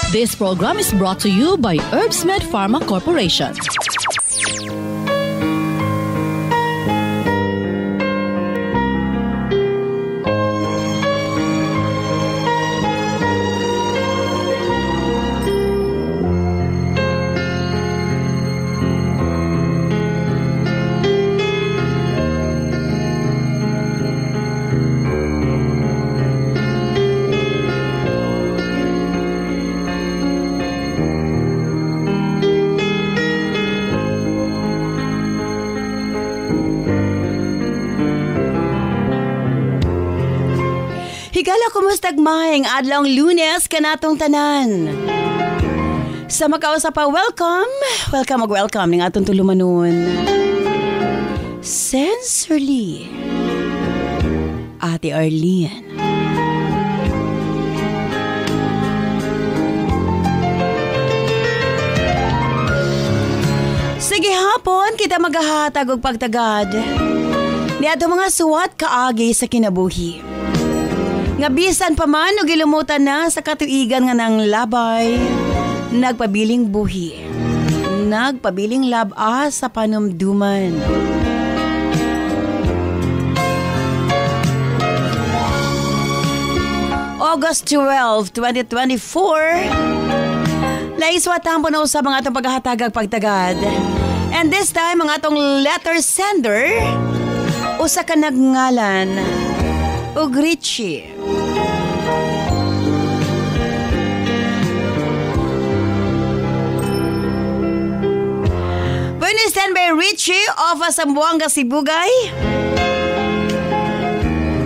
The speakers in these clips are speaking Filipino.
This program is brought to you by Herbsmed Pharma Corporation. Higala kumustag mahing adlawng Lunes kanatong tanan. Sa makausap pa, welcome ng atong tulumanon. Sensorly, Ate Arlene. Sige hapon, kita maghahatag og pagtagad ni ato mga suwat kaagi sa kinabuhi. Nga bisan pa man o gilumutan na sa katuigan nga ng labay, nagpabiling buhi, nagpabiling laba sa panumduman. August 12, 2024, laiswatan po na sa mga atong paghahatagag pagtagad. And this time, mga atong letter sender, usa ka nagngalan, ug Richie. Stand by Richie of Zamboanga, Sibugay.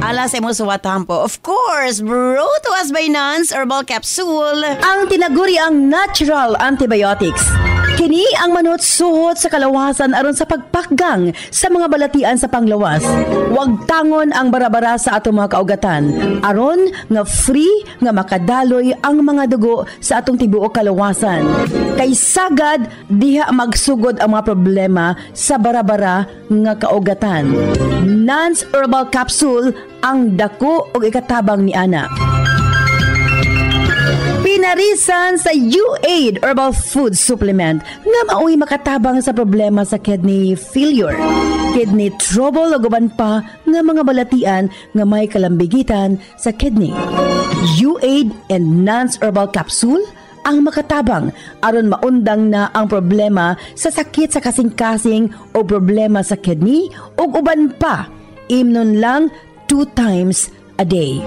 Ala sa imong suwatampo. Of course, brought to us by Nance Herbal Capsule. Ang tinaguri ang natural antibiotics. Kini ang manut-suhot sa kalawasan aron sa pagpakgang sa mga balatian sa panglawas. Huwag tangon ang barabara sa atong mga kaugatan. Aron nga free nga makadaloy ang mga dugo sa atong tibuok kalawasan. Kay sagad diha magsugod ang mga problema sa barabara nga kaugatan. Nance Herbal Capsule ang dako og ikatabang ni ana. Pinarisan sa U-Aid Herbal Food Supplement nga maoy makatabang sa problema sa kidney failure, kidney trouble o guban pa nga mga balatian nga may kalambigitan sa kidney. U-Aid and Nance Herbal Capsule ang makatabang aron maundang na ang problema sa sakit sa kasing-kasing o problema sa kidney o uban pa. Imnon lang 2 times a day.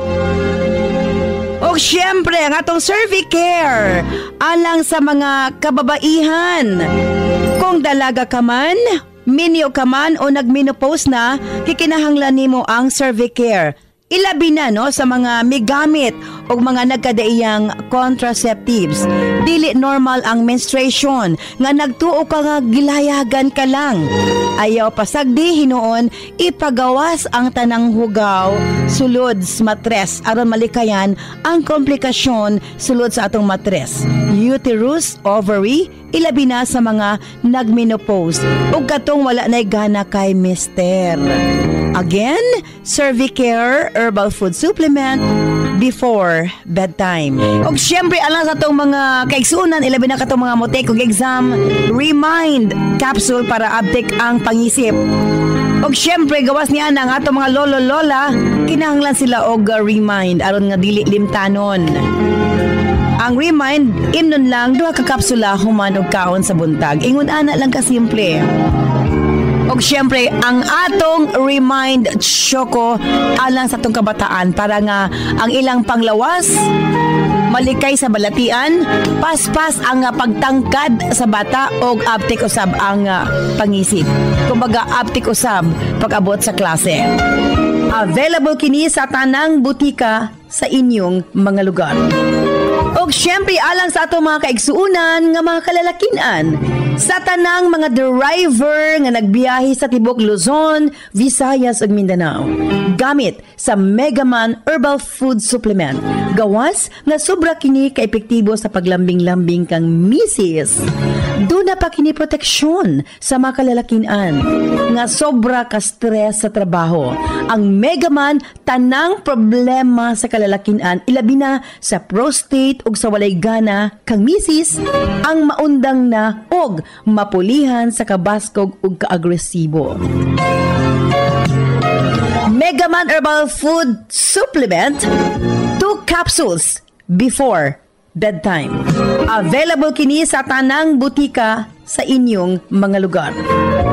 O syempre, ang atong Cervicare alang sa mga kababaihan. Kung dalaga ka man, minyo ka man o nagmenopause na, kikinahanglan nimo ang Cervicare. Ilabi na no sa mga migamit o mga nagkadaiyang contraceptives. Dili normal ang menstruation nga nagtuo ka nga gilayagan ka lang. Ayaw pasagdi hinuon ipagawas ang tanang hugaw sulod sa matres aron malikayan ang komplikasyon sulod sa atong matres. Uterus, ovary, ilabi na sa mga nagmenopause ug katong wala nay gana kay mister. Again, Cervicare Herbal Food Supplement before bedtime. Og syempre alang sa itong mga kaigsunan, ilabi na katong mga motek og exam, Remind Capsule para update ang pangisip. Og syempre gawas niya ang atong mga lolo-lola, kinahanglan sila og Remind aron nga dili limtanon. Ang Remind, imnon lang 2 ka kapsula human og kaon sa buntag. Ingon ana lang ka simple. Og syempre, ang atong Remind Choco alang sa atong kabataan para nga ang ilang panglawas malikay sa balatian, paspas ang pagtangkad sa bata og aptik usab ang pangisip. Kumbaga aptik usab pag-abot sa klase. Available kini sa tanang butika sa inyong mga lugar. Og syempre alang sa atong mga kaigsuunan nga mga kalalakinan, Sa tanang mga driver nga nagbiyahe sa tibok Luzon, Visayas ug Mindanao, gamit sa Megaman Herbal Food Supplement, gawas nga sobra kini ka epektibo sa paglambing-lambing kang misis. Duna pa kini proteksyon sa mga kalalakian nga sobra ka stress sa trabaho. Ang Megaman tanang problema sa kalalakian, ilabi na sa prostate ug sa walay gana kang misis, ang maundang na og mapulihan sa kabaskog ug kaagresibo. Megaman Herbal Food Supplement, 2 capsules before bedtime. Available kini sa tanang butika sa inyong mga lugar.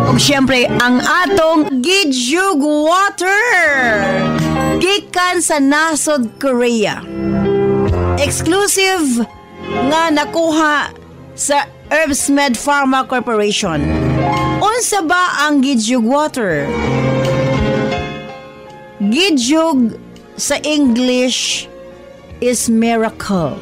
Ug syempre, ang atong Gijug Water gikan sa nasod Korea. Exclusive nga nakuha sa Herbsmed Pharma Corporation. Unsa ba ang Gijug Water? Gijug sa English is miracle.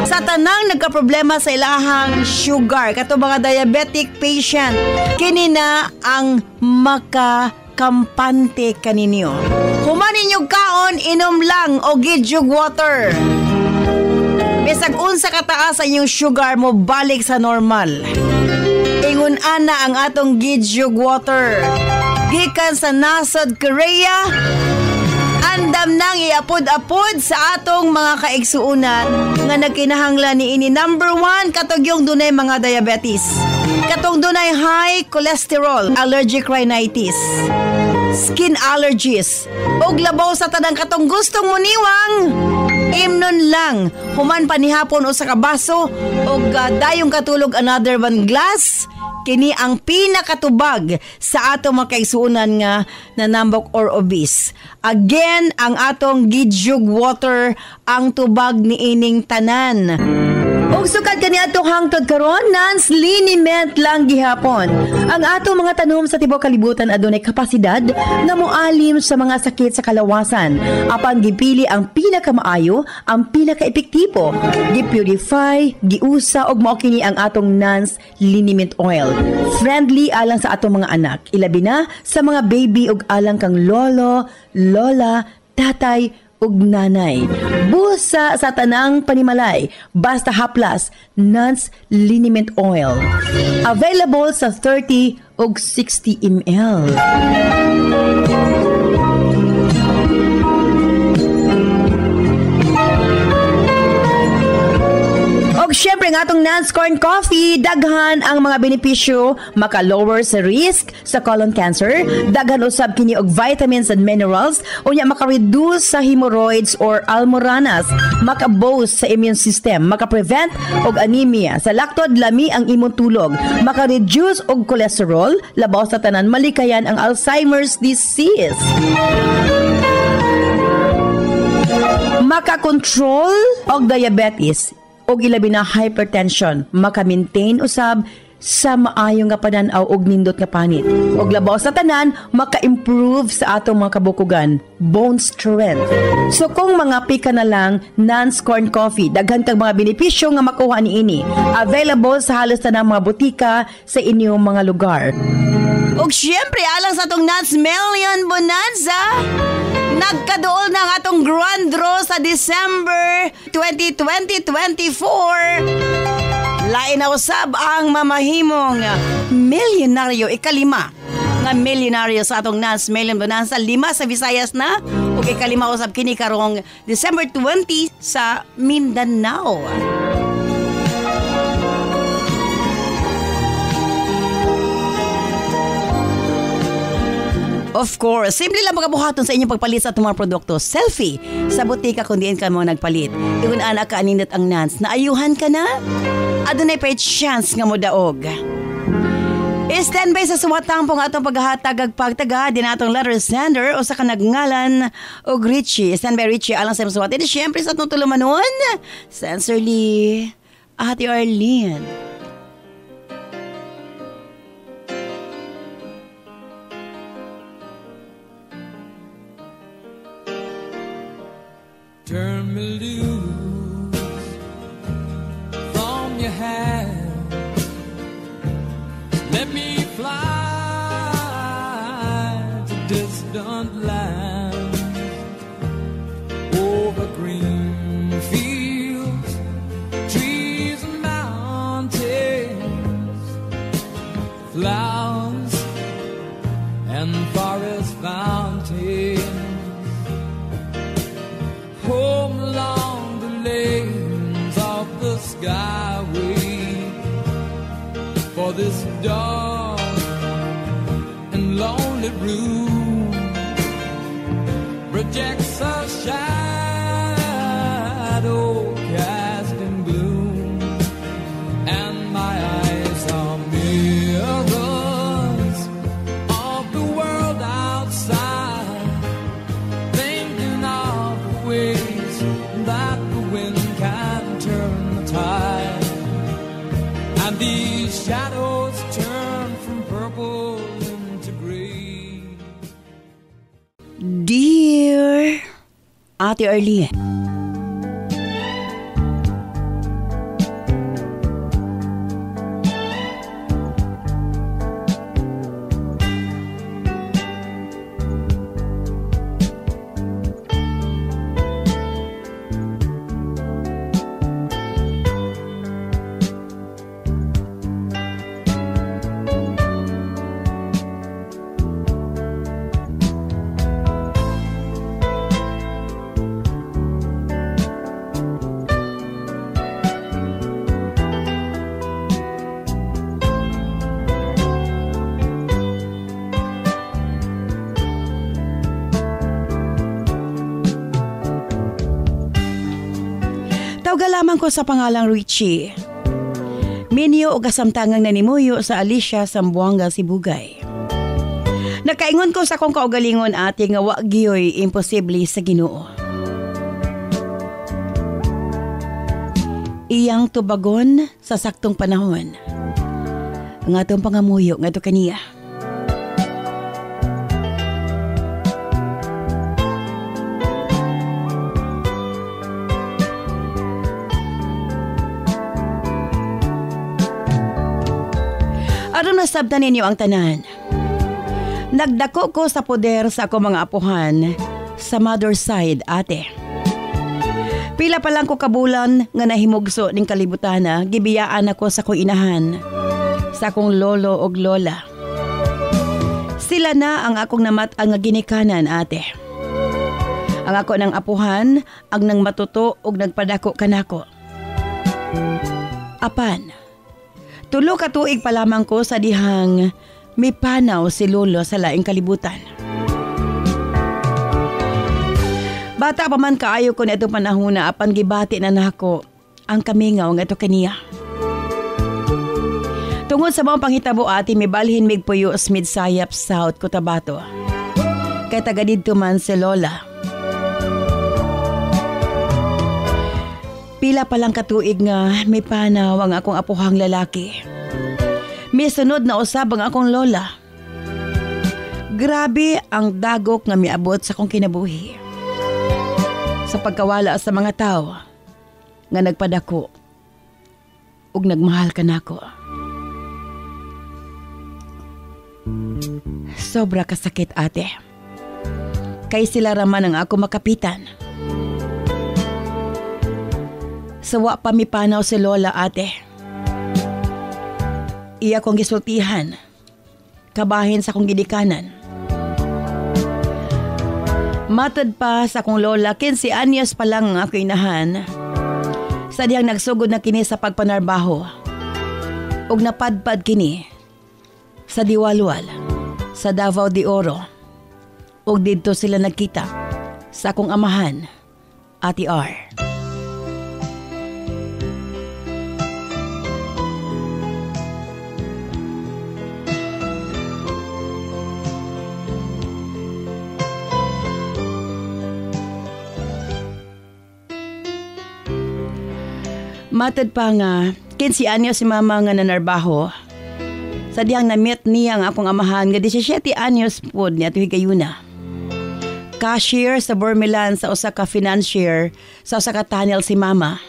Sa tanang nagkaproblema sa ilahang sugar, kato mga diabetic patient, kini na ang makakampante kaninyo. Human ninyong kaon, inom lang o Gijug Water. Bisag unsa kataas sa inyong sugar mo, balik sa normal. Ingon ana ang atong Gijug Water. Gikan sa nasod Korea, andam nang iapod-apod sa atong mga kaigsuunan nga nagkinahanglan ni ini. Number 1, katugyong dunay mga diabetes. Katong dunay high cholesterol, allergic rhinitis, skin allergies, ug labaw sa tanang katong gustong muniwang. Imnon lang, human panihapon o sa kabaso, ug dayong katulog another 1 glass. Kini ang pinakatubag sa atong mga kaigsuunan nga nanambok or obese. Again, ang atong Gijug Water ang tubag ni ining tanan. Ug sukad kani atong hangtod karon, non-liniment lang gihapon. Ang atong mga tanom sa tibuok kalibutan adunay kapasidad na moalim sa mga sakit sa kalawasan. Apan gipili ang pinakamaayo, ang pinaka-epektibo. Gipurify, giusa og mao kini ang atong non-liniment oil. Friendly alang sa atong mga anak, ilabi na sa mga baby ug alang kang lolo, lola, tatay ug nanay. Busa sa tanang panimalay, basta haplas, Nance Liniment Oil. Available sa 30 ug 60 ml. Og syempre nga atong Nance Corn Coffee, daghan ang mga benepisyo, maka-lower sa risk sa colon cancer, daghan usab kini og vitamins and minerals, unya maka-reduce sa hemorrhoids or almoranas, maka-boost sa immune system, maka-prevent og anemia, sa laktod lami ang imong tulog, maka-reduce og cholesterol, labaw sa tanan malikayan ang Alzheimer's disease. Maka-control og diabetes og ilabi na hypertension, maka-maintain usab sa maayo nga panan-aw og nindot nga panit. Og labaw sa tanan, maka-improve sa atong mga kabukugan, bone strength. So kung mga pika na lang, Nance Corn Coffee, daghan kang mga benepisyo nga makuha niini. Available sa halos tanang mga butika sa inyong mga lugar. Og syempre, alang sa atong Nance Million Bonanza, nagkaduol na ang atong grand draw sa December 2020-24. Lain na usab ang mamahimong milyonaryo, ikalima nga milyonaryo sa atong Nance Million Bonanza. 5 sa Visayas na, o ikalima usab kini karong December 20 sa Mindanao. Of course, simple lang magabuhaton sa inyong pagpalit sa itong mga produkto. Selfie sa butika kung diin ka mo nagpalit. Iwan anak ka anindat ang Nance. Naayuhan ka na? Adunay pa chance nga mo daog. Stand by sa suwatampong atong paghahatag pagtaga din atong letter sender o sa kanagngalan o Richie. Stand by Richie alang sa suwat. E siyempre sa itong tulumanon, Sensorly, Ate Arlene. Turn me loose from your hand. skyway for this dark and lonely room projects a shadow cast in gloom, and my eyes are mirrors of the world outside, thinking of the ways that the wind can turn the tide, and these shadows turn from purple into gray. Dear Ate Arlene, lamang ko sa pangalang Richie. Minyo o kasamtangang nanimuyo sa Alicia, Zamboanga, Sibugay. Nakaingon ko sa kong kaugalingon ate nga wa gyoy imposible sa Ginoo. Iyang tubagon sa saktong panahon. Ang atong pangamuyo nga to kaniya. Aron nasabtan ninyo ang tanan. Nagdako ko sa poder sa ako mga apuhan sa mother side ate. Pila pa lang ko kabulan nga nahimugso ning kalibutana, gibiyaan ako sa kong inahan, sa akong lolo og lola. Sila na ang akong namat-ang nga ginikanan ate. Ang ako ng apuhan ang nang matuto og nagpadako kanako. Apan, tulo ka tuig pa lamang ko sa dihang may panaw si lolo sa laing kalibutan. Bata pa man kaayo ko na itong panahon na apan gibati na nako ang kamingaw nga ito kaniya. Tungod sa mga panghitabo ati may balhin mig puyo Smith Sayap South Cotabato. Kay taga didto man si lola. Pila pa lang katuig nga may panaw ang akong apuhang lalaki. May sunod na usab ang akong lola. Grabe ang dagok nga miabot sa akong kinabuhi. Sa pagkawala sa mga tao nga nagpadako ug nagmahal kanako. Sobra kasakit ate. Kay sila raman ang ako makapitan. Sawa pa mi panaw si lola ate. Iya kong gisultihan. Kabahin sa kong gidikanan. Matod pa sa kong lola, 15 anyos pa lang ang ako inahan. Sa diyang nagsugod na kini sa pagpanarbaho. Ug napadpad kini sa Diwalwal, sa Davao de Oro. Ug didto sila nagkita sa akong amahan, Ate R. Matod pa nga, 15 anyos si mama nga nanarbaho. Sa diyang na-meet niya ang akong amahan nga 17 anyos po niya ito higayuna. Cashier sa Bormelan sa usa ka financier sa usa ka tunnel si mama.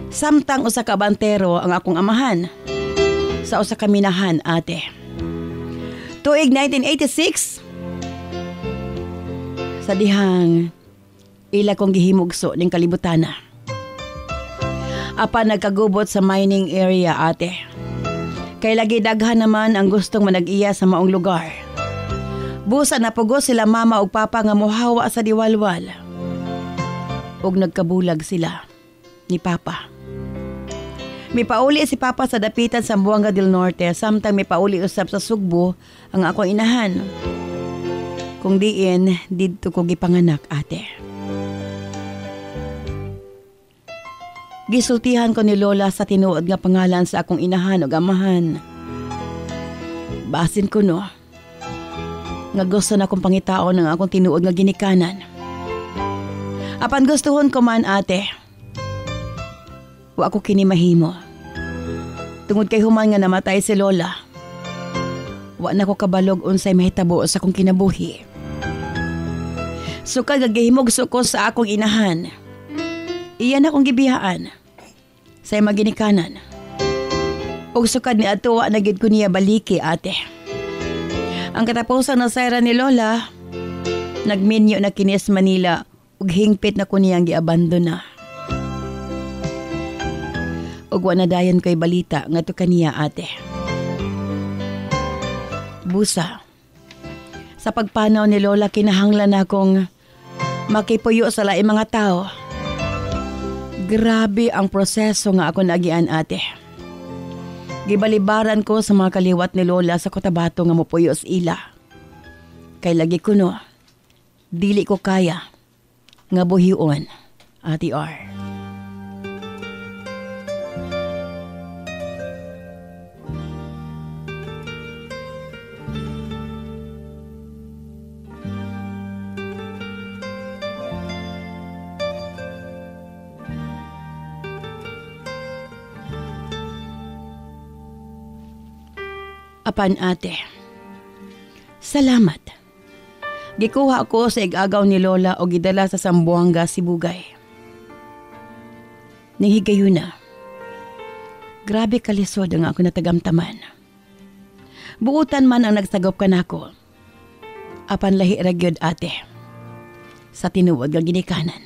Samtang usa ka bantero ang akong amahan sa usa ka minahan ate. Tuig 1986, sa dihang ila kong gihimugso ning kalibutana. Apan nagkagubot sa mining area ate. Kay lagi daghan naman ang gustong manag-iya sa maong lugar. Busa napugos sila mama ug papa nga mohawa sa Diwalwal. Ug nagkabulag sila ni papa. May pauli si Papa sa dapitan sa Buanga del Norte, samtang may pauli usab sa Sugbo ang akong inahan. Kung diin, dito ko gipanganak, ate. Gisultihan ko ni Lola sa tinuod nga pangalan sa akong inahan o amahan. Basin ko no, nga gusto na akong pangitaon ng akong tinuod nga ginikanan. Apan gustuhon ko man, ate, wa ako kini mahimo. Tungod kay human nga namatay si Lola, wa na ko kabalog unsay mahitabo sa akong kinabuhi. Sukad gagahimog suko sa akong inahan. Iyan akong gibihaan sa maginikanan. Ug sukad ni ato wa na gid ko niya baliki, ate. Ang katapusan na sayra ni Lola, nagminyo na kinis Manila ug hingpit na ko niyang giabandon na. Ug wa na dayon ko'y balita nga to kaniya, ate. Busa, sa pagpanaw ni Lola kinahanglan akong makipuyo sa laing mga tao. Grabe ang proseso nga ako nagian, ate. Gibalibaran ko sa mga kaliwat ni Lola sa Cotabato nga mopuyo sa ila. Kay lagi ko no, dili ko kaya nga buhion, Ate R. Apan, ate, salamat. Gikuha ko sa igagaw ni Lola o gidala sa Zamboanga, Sibugay. Ning higayon na, grabe kalisod ang ako natagamtaman. Buutan man ang nagsagop ka nako. Apan lahi ragyod, ate, sa tinuod nga ginikanan.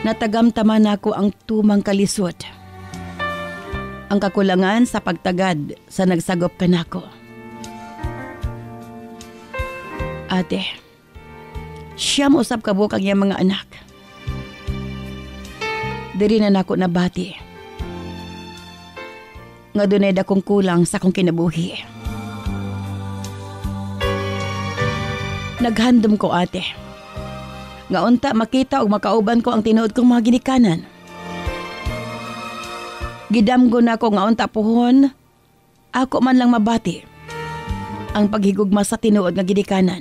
Natagamtaman nako ang tumang kalisod. Ang kakulangan sa pagtagad sa nagsagop ka nako. Ate, siyam usab kabuk ang iyang mga anak. Diri na nako nabati. Nga dunay dakong kulang sa akong kinabuhi. Naghandom ko, ate. Nga unta makita o makauban ko ang tinuod kong mga ginikanan. Gidamgo na ko nga unta puhon, ako man lang mabati ang paghigugma sa tinuod nga ginikanan.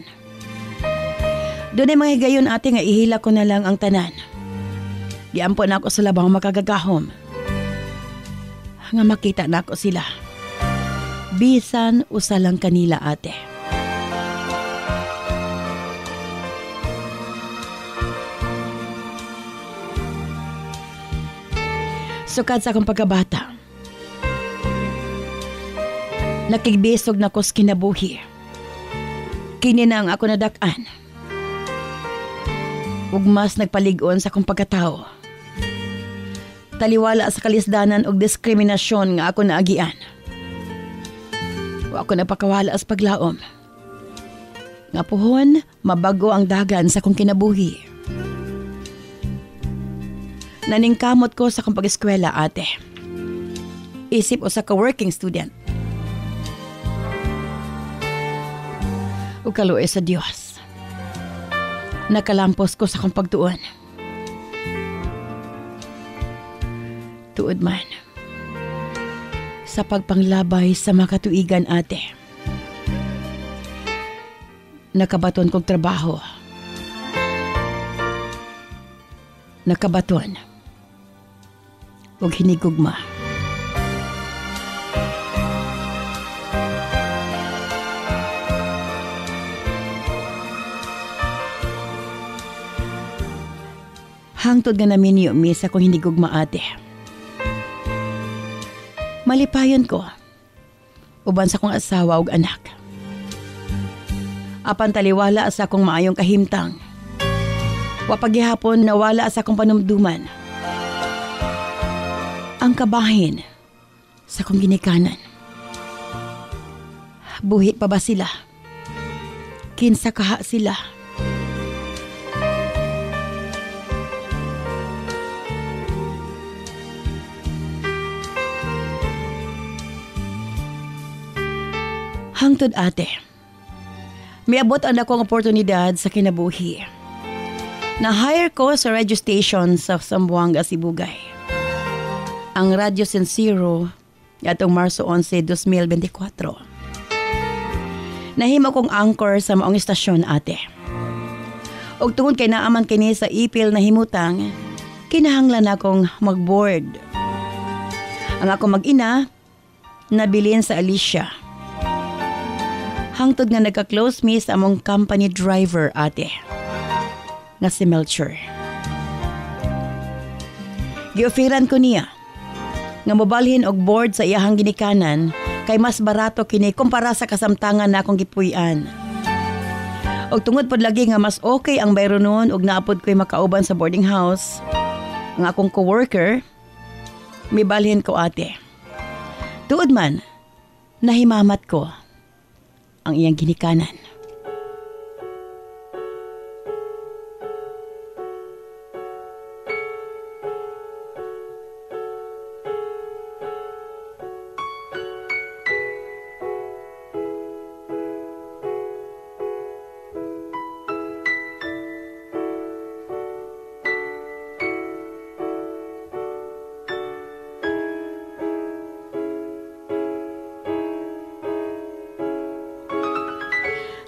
Doon ay mga higayon, ate, nga ihila ko na lang ang tanan. Giampon ako sa labang makagagahom. Nga makita na ako sila. Bisan usa lang kanila, ate. Sukad sa akong pagkabata, nakigbisog na ko sa kinabuhi. Kini na ang ako nadak-an. Ug mas nagpalig-on sa akong pagkatao. Taliwala sa kalisdanan ug diskriminasyon nga ako naagian. O ako napakawala sa paglaom. Nga puhon, mabago ang dagan sa akong kinabuhi. Naningkamot ko sa akong pag-eskwela, ate. Isip o sa ka-working student. O kaluoy sa Diyos. Nakalampos ko sa akong pagtuon. Tuod man. Sa pagpanglabay sa makatuigan, ate. Nakabaton kong trabaho. Nakabaton. Huwag hinigugma. Hangtod nga namin yung misa kung hinigugma, ate. Malipayon ko. Uban sa kong asawa ug anak. Apan taliwala sa akong maayong kahimtang. Wapaghihapon nawala sa akong panumduman. Ang kabahin sa kong ginikanan. Buhi pa ba sila? Kinsa kaha sila? Hangtod ate, miabot ang akong oportunidad sa kinabuhi. Na-hire ko sa radio station sa Zamboanga, Sibugay. Ang Radio Sincero atong Marso 11, 2024. Nahimo kong anchor sa maong istasyon ate. Og tungod kay naaman kini sa ipil na himutang, kinahanglan akong mag-board. Ang akong mag-ina, nabilin sa Alicia. Hangtod nga nagka-close me sa among company driver ate, nga si Melcher. Giofiran ko niya nga mobalhin og board sa iyahang ginikanan kay mas barato kini kumpara sa kasamtangan na akong gipuy-an. Og tungod pod lagi nga mas okay ang bayro noon og naapod ko'y makauban sa boarding house, ang akong coworker, mibalhin ko ate. Tuod man, nahimamat ko ang iyang ginikanan.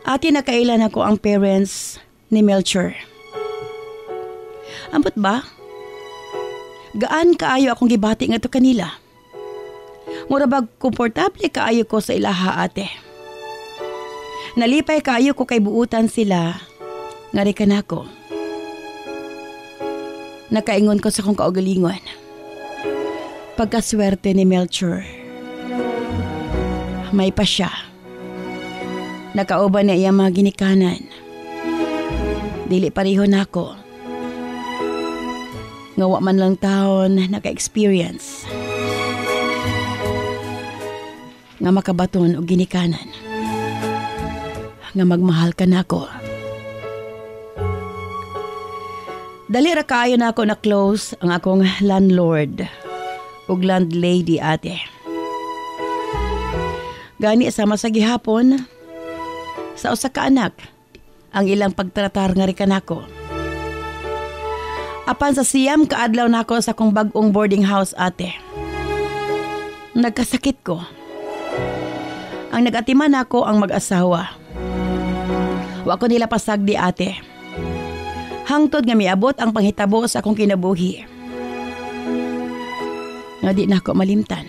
Ati nakailan ako ang parents ni Melcher. Ambot ba? Gaan kaayo akong gibati nga to kanila. Murabag komportable kaayo ko sa ilaha ate. Nalipay kaayo ko kay buutan sila nga rikan ako. Nakaingon ko sa kong kaugalingon. Pagkaswerte ni Melcher. May pa siya. Nakauban niya iyang mga ginikanan. Dili pareho na ako. Nga wa man lang taon naka-experience. Nga makabaton o ginikanan. Nga magmahal ka na ako. Dali ra kaayo na ako na close ang akong landlord ug landlady ate. Gani sama sa gihapon, sa usa ka anak, ang ilang pagtratar nga rikan ako. Apan sa siyam kaadlaw nako sa kong bag-ong boarding house ate. Nagkasakit ko. Ang nag-atiman ako ang mag-asawa. Wa ko nila pasagdi ate. Hangtod nga miabot ang panghitabo sa akong kinabuhi. Nga di na ako malimtan.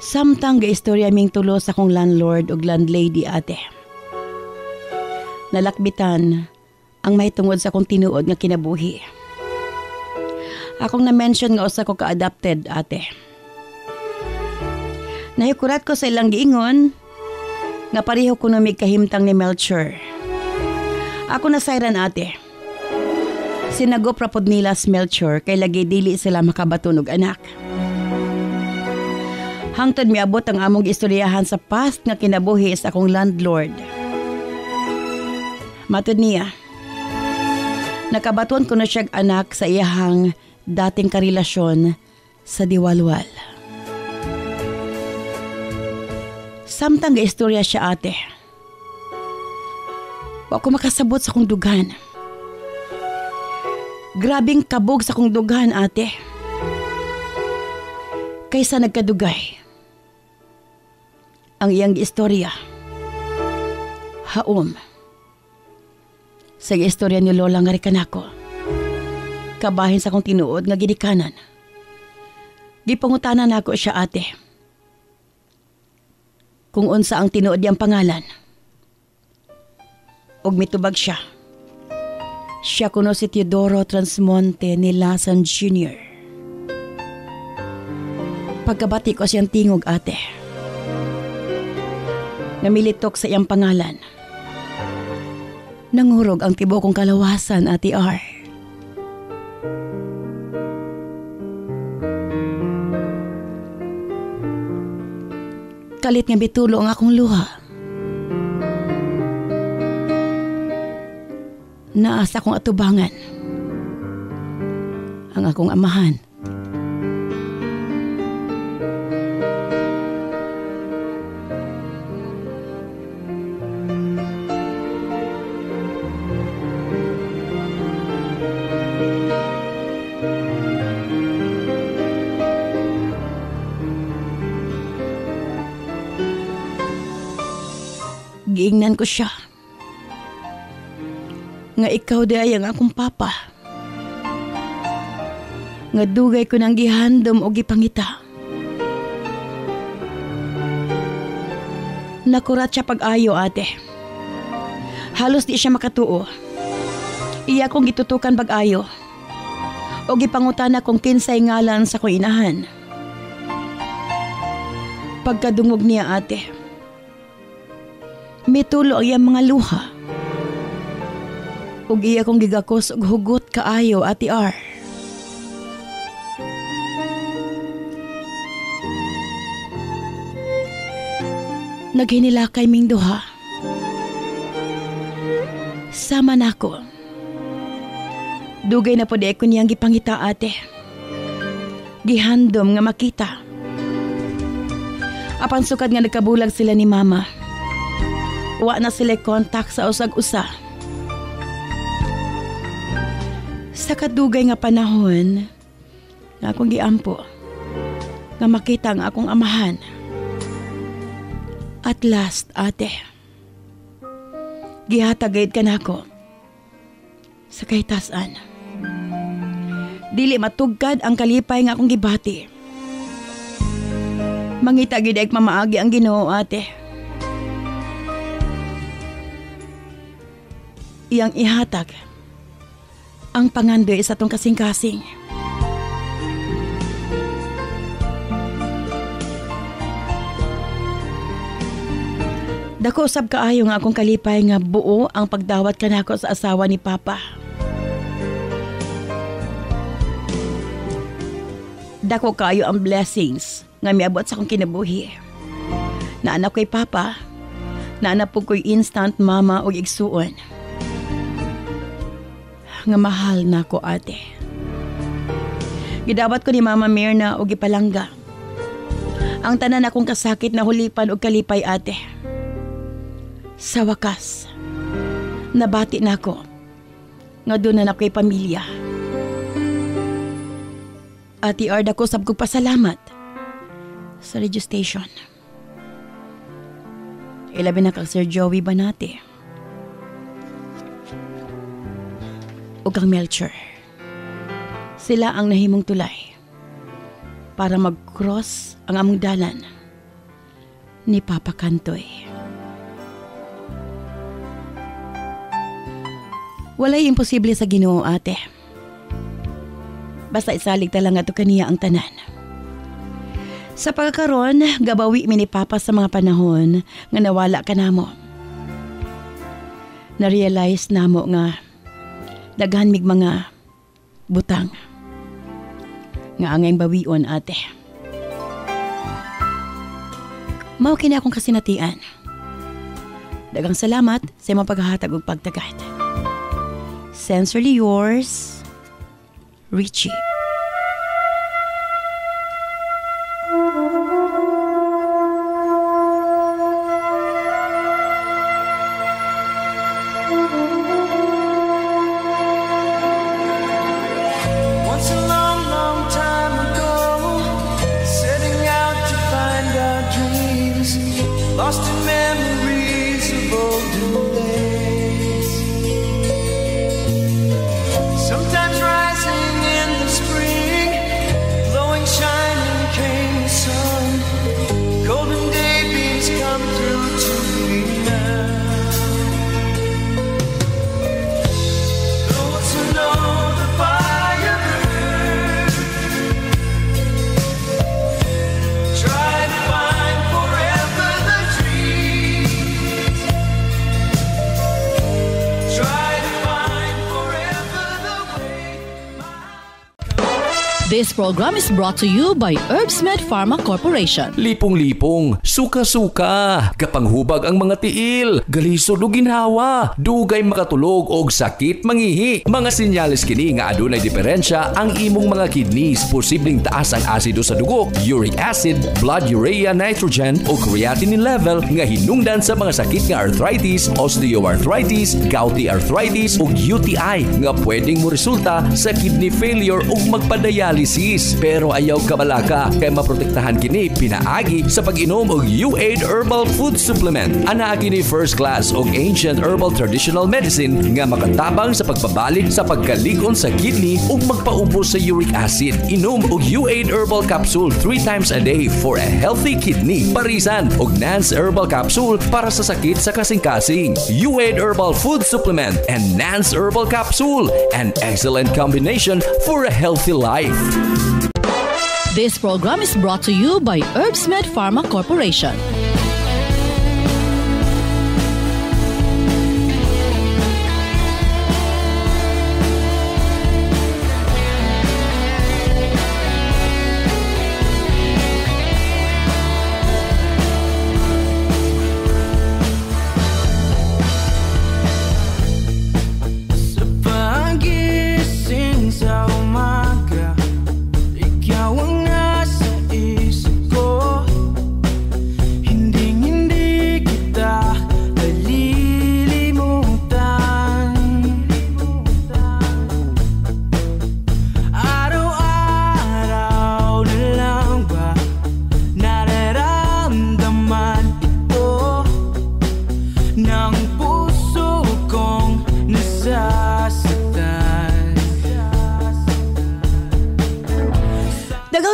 Samtang gaistorya ming tulo sa kong landlord ug landlady ate. Nalakbitan ang may tungod sa kong tinuod nga kinabuhi. Akong na-mention nga usa ko ka-adopted ate. Nahikurat ko sa ilang giingon nga pareho ko na may kahimtang ni Melcher. Ako nasayran ate. Sinagop ra pod nila si Melcher kay lagi dili sila makabaton og anak. Hangtod miabot ang among istoryahan sa past nga kinabuhi sa akong landlord. Matud niya, nakabaton ko na siyang anak sa iyahang dating karelasyon sa Diwalwal. Samtang ga istorya siya ate. Wa ko makasabot sa kong dughan. Grabing kabog sa kong dughan ate. Kaysa nagkadugay. Ang iyang istorya. Haom. Sa istorya ni Lola nga rikan ako. Kabahin sa kong tinuod nga ginikanan. Gipangutanan ako siya ate. Kung unsa ang tinuod niyang pangalan. Og mitubag siya. Siya kuno si Teodoro Transmonte ni Lasan Jr. Pagkabati ko siyang tingog ate. Namilitok sa iyang pangalan. Nangurog ang tibo kong kalawasan, Ate R. Kalit nga bitulo ang akong luha. naasa kong atubangan ang akong amahan. Giingnan ko siya nga ikaw day ang akong papa. Nga dugay ko nang gihandom o gipangita. Nakurat siya pag-ayo, ate. Halos di siya makatuo. Iya kong gitutukan pag-ayo o gipangutan kong kinsay ngalan sa kong inahan. Pagkadungog niya, ate, mitulo ang iyang mga luha. Ug iya kong gigakos og hugot kaayo, Ate R. Naghinilakay ming duha. Sama nako. Dugay na po di ko niyang gipangita, ate. Gihandom nga makita. Apan sukad nga nagkabulag sila ni mama. Wa na sila kontak sa usag-usa. Sa kadugay nga panahon, nga akong giampo, nga makita ang akong amahan. At last, ate, gihatagayad ka na ako sa kahitasan. Dili matugkad ang kalipay nga akong gibati. Mangita gid ay mamaagi ang Ginoo, ate. Iyang ihatag ang pangandoy sa tong kasing-kasing. Dako usab kaayo nga akong kalipay nga buo ang pagdawat kanako sa asawa ni Papa. Dako kaayo ang blessings nga miabot sa akong kinabuhi. Naanak ko'y Papa, naanak po ko'y instant mama o igsuon. Nga mahal na ko, ate. Gidawat ko ni Mama Mirna o gipalangga ang tanan akong kasakit na hulipan o kalipay, ate. Sa wakas, nabati na ako nga doon na ako'y pamilya. Ate Arda ko sab kong pasalamat sa radio station. Ilabi na kang Sir Joey Banate o kang Melcher. Sila ang nahimong tulay para mag-cross ang among dalan ni Papa Kantoy. Walay imposible sa Ginoo, ate. Basta isalig talang ato kaniya ang tanan. Sa pagkakaroon, gabawi mi ni Papa sa mga panahon nga nawala ka namo. Na-realize namo nga daghan mig mga butang nga angay bawion, ate. Mao kini akong kasinatian. Dagang salamat sa imong paghahatag og pagtagad. Sincerely yours, Richie. Once a long, long time ago, setting out to find our dreams, lost in memories of olden days. Sometimes rising in the spring, glowing, shining came the sun. Golden day beams come through to me now. Those who know the fire burns, try to find forever the dream. This program is brought to you by Herbsmed Pharma Corporation. Lipong-lipong, suka-suka, kapanghubag ang mga tiil, galisod o ginhawa, dugay makatulog og sakit mangihi. Mga sinyalis kini nga adunay diferensya ang imong mga kidneys, posibleng taas ang asido sa dugo, uric acid, blood urea nitrogen o creatinine level nga hinungdan sa mga sakit nga arthritis, osteoarthritis, gouty arthritis ug UTI nga pwedeng mo resulta sa kidney failure ug magpadialysis. Pero ayaw kabalaka kay maprotektahan kini pinaagi sa pag-inom og U8 Herbal Food Supplement. Anaa kini first class og ancient herbal traditional medicine nga makatabang sa pagpabalik sa pagkalig-on sa kidney ug magpaubos sa uric acid. Inom og U8 Herbal Capsule 3 times a day for a healthy kidney. Parisan og Nance Herbal Capsule para sa sakit sa kasing-kasing. U8 Herbal Food Supplement and Nance Herbal Capsule, an excellent combination for a healthy life. This program is brought to you by Herbsmed Pharma Corporation.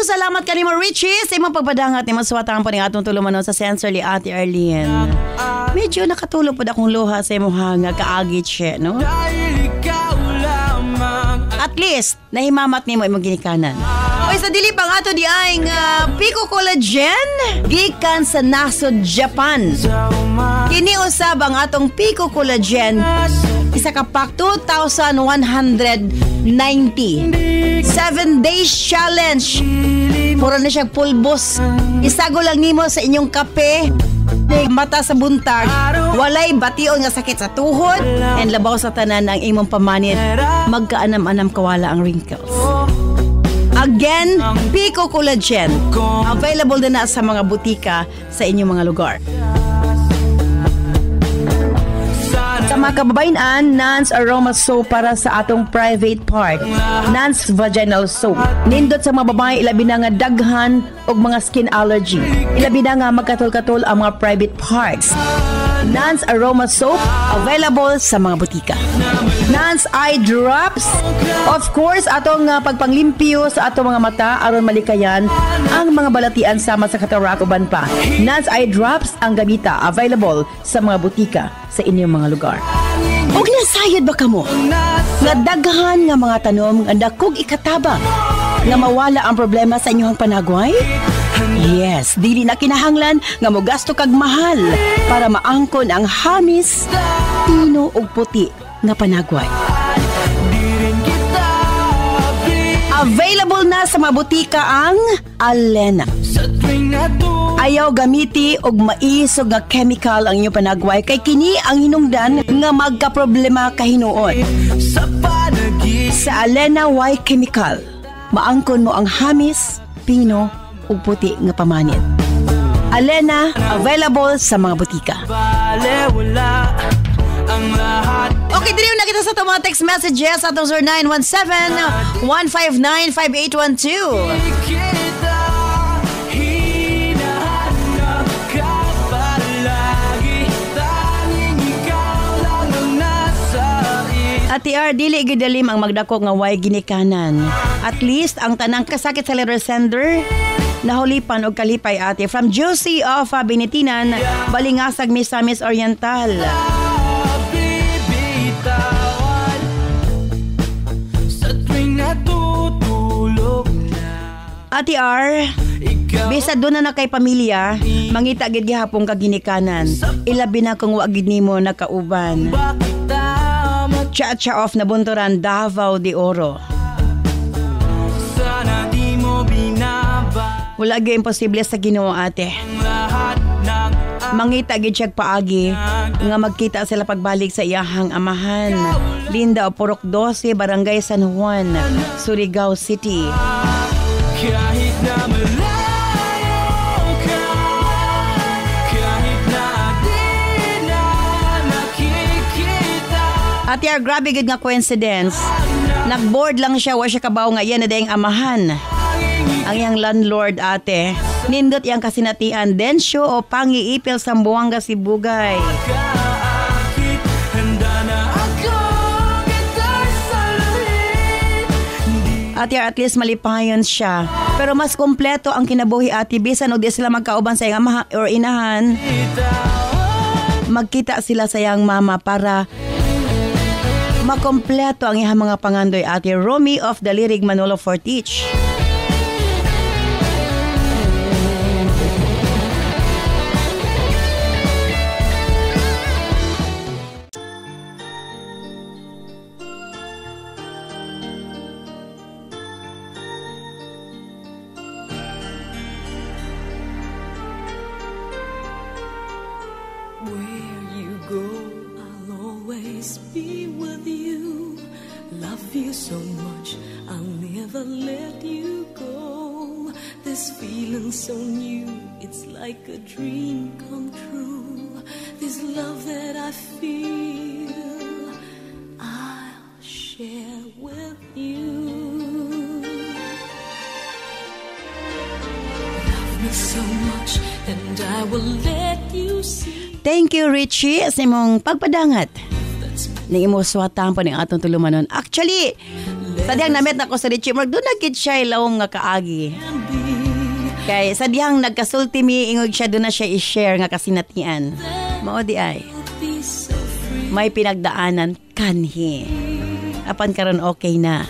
Salamat kanimo Richie sa imong pagpadangat ni masuwatan po ning atong tulumanon sa sensorly Ate Arlene. Medyo nakatulog pod akong luha sa imong nga kaagit siya, no? At least nahimamat nimo imong ginikanan. Oy, sa dili pang ato di ay Pico Collagen gikan sa nasod Japan. Kini usab ang atong Pico Collagen isa ka pack 2,190. 7 days challenge. Puro na siya pulbos. Isago lang nimo sa inyong kape. Mata sa buntag. Walay bation nga sakit sa tuhod. And labaw sa tanan ang imong pamanit. Magkaanam-anam kawala ang wrinkles. Again, Pico Collagen. Available na sa mga butika sa inyong mga lugar. Sa mga kababayan, Nance Aroma Soap para sa atong private part. Nance Vaginal Soap. Nindot sa mga babae, ilabi na nga daghan o mga skin allergy. Ilabi na nga magkatol-katol ang mga private parts. Nance Aroma Soap, available sa mga butika. Nance Eye Drops. Of course, atong pagpanglimpyo sa atong mga mata aron malikayan ang mga balatian sama sa katarak uban pa. Nance Eye Drops ang gamita, available sa mga butika sa inyong mga lugar. Og nasayod ba kamo? Nga daghan nga mga tanom nga dakog ikatabang nga mawala ang problema sa inyong panagway? Yes, dili na kinahanglan nga mogasto kag mahal para maangkon ang hamis, tino ug puti nga panagway. Available na sa mga butika ang Alena. Ayaw gamiti og maisog nga chemical ang inyong panagway kay kini ang hinungdan nga magkaproblema kahinuon. Sa Alena Y Chemical, maangkon mo ang hamis, pino ug puti nga pamanit. Alena, available sa mga butika. Okay, dili na kita sa itong mga text messages atong 0917-159-5812. Ate R, dili gidalim ang magdako nga way ginikanan. At least ang tanang kasakit sa letter sender nahulipan og kalipay ate. From Josie of Binitinan, Balingasag, Misamis Oriental. Ate R, bisa doon na kay pamilya, mangita gid gihapon kag ginikanan. Ilabi na kung wa gid nimo nakauban. Cha-cha off na bunturan, Davao de Oro. Wala gyud imposible sa Ginoo, ate. Mangita gid siya paagi nga magkita sila pagbalik sa iyahang amahan. Linda o Purok 12, Barangay San Juan, Surigao City. Kahit na malayo ka, kahit na di na nakikita. Ate, grabe gid nga coincidence. Nagboard lang siya, wa siya kabaw nga yan na dayang amahan. Ang iyang landlord, ate. Nindot iyang kasinatian, Densyo o Pangiipil sa Buanga, Sibugay. Kaakit, handa na ako kita saluhin. Ate, at least malipayon siya. Pero mas kompleto ang kinabuhi, ate. Bisan o di sila magkauban sa iyang ama or inahan. Magkita sila sa iyang mama para makompleto ang iyang mga pangandoy, ate. Romy of the Lirig, Manolo Fortich. So much, I'll never let you go. This feeling so new, it's like a dream come true. This love that I feel, I'll share with you. Love me so much, and I will let you see. Thank you, Richie, sa imong pagpadangat. Ning imo suwatan pa ning atong tulumanon. Actually, sadyang namit na ko sa Richie, doon nagkit siya ilawong nga kaagi. Kay sadyang nagkasulti mi, ingog siya doon na siya i-share nga kasinatian. Mao di ay. May pinagdaanan kanhi. Apan karon okay na.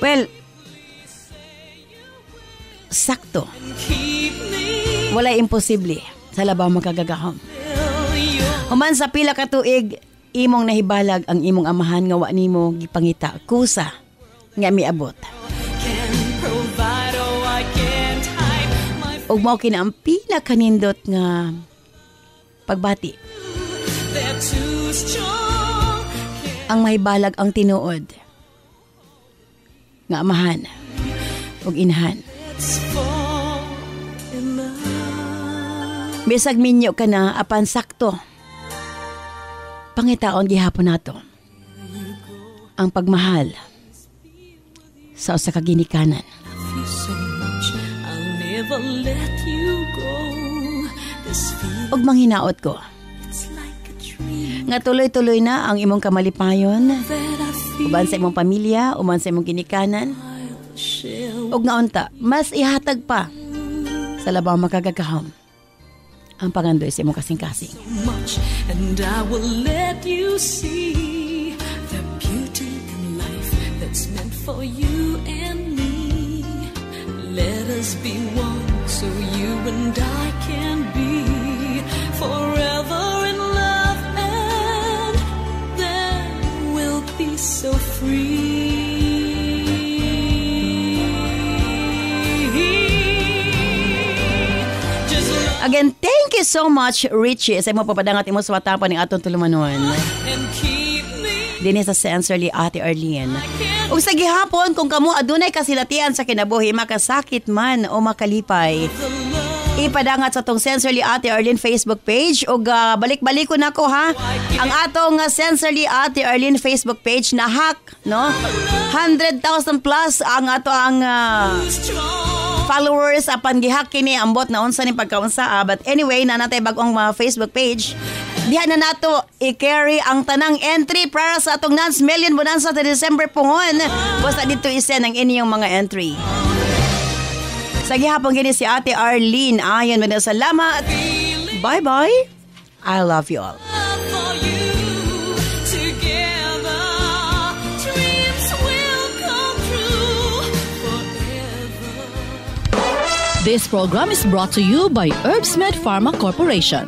Well, sakto. Wala imposible. Sa labaw makagagahom. Human sa pila ka tuig, imong nahibalag ang imong amahan nga wa nimo gipangita kusa nga miabot. Ug mao kina ang pinakanindot nga pagbati. Ang mahibalag ang tinuod nga amahan ug inahan. Bisag minyo ka na, apan sakto. Pangitaon gihapon nato ang pagmahal sa usa ka ginikanan. Ug manghinaot ko nga tuloy-tuloy na ang imong kamalipayon uban sa imong pamilya, uban sa imong ginikanan. Ug nga unta, mas ihatag pa sa labaw makagagahom ang pangandoy sa imong kasing-kasing. And I will let you see the beauty in life that's meant for you and me. Let us be one so you and I can be forever in love, and then we'll be so free. Again, thank you so much, Richie, sa imong papadangat imong suwatan pa ning atong tulumanon. Dinhi sa Sensorly, Ate Arlene. Ug sa gihapon, kung kamo adunay kasilatian sa kinabuhi, makasakit man o makalipay, ipadangat sa tong Sensorly Ate Arlene Facebook page. Ug balik-balik ko nako ha. Ang atong Sensorly Ate Arlene Facebook page na hack, no? 100,000 plus ang ato ang followers apan gihak kini ambot na unsa ni pagkaunsa. But anyway, na natay bag-ong Facebook page. Diha na nato i-carry ang tanang entry para sa atong Nance Million Bonanza sa December puhon. Basta dito i-send ang inyong mga entry. Sa gihapon gini si Ate Arlene. Ayon mo na, salamat. Bye-bye. I love you all. This program is brought to you by Herbsmed Pharma Corporation.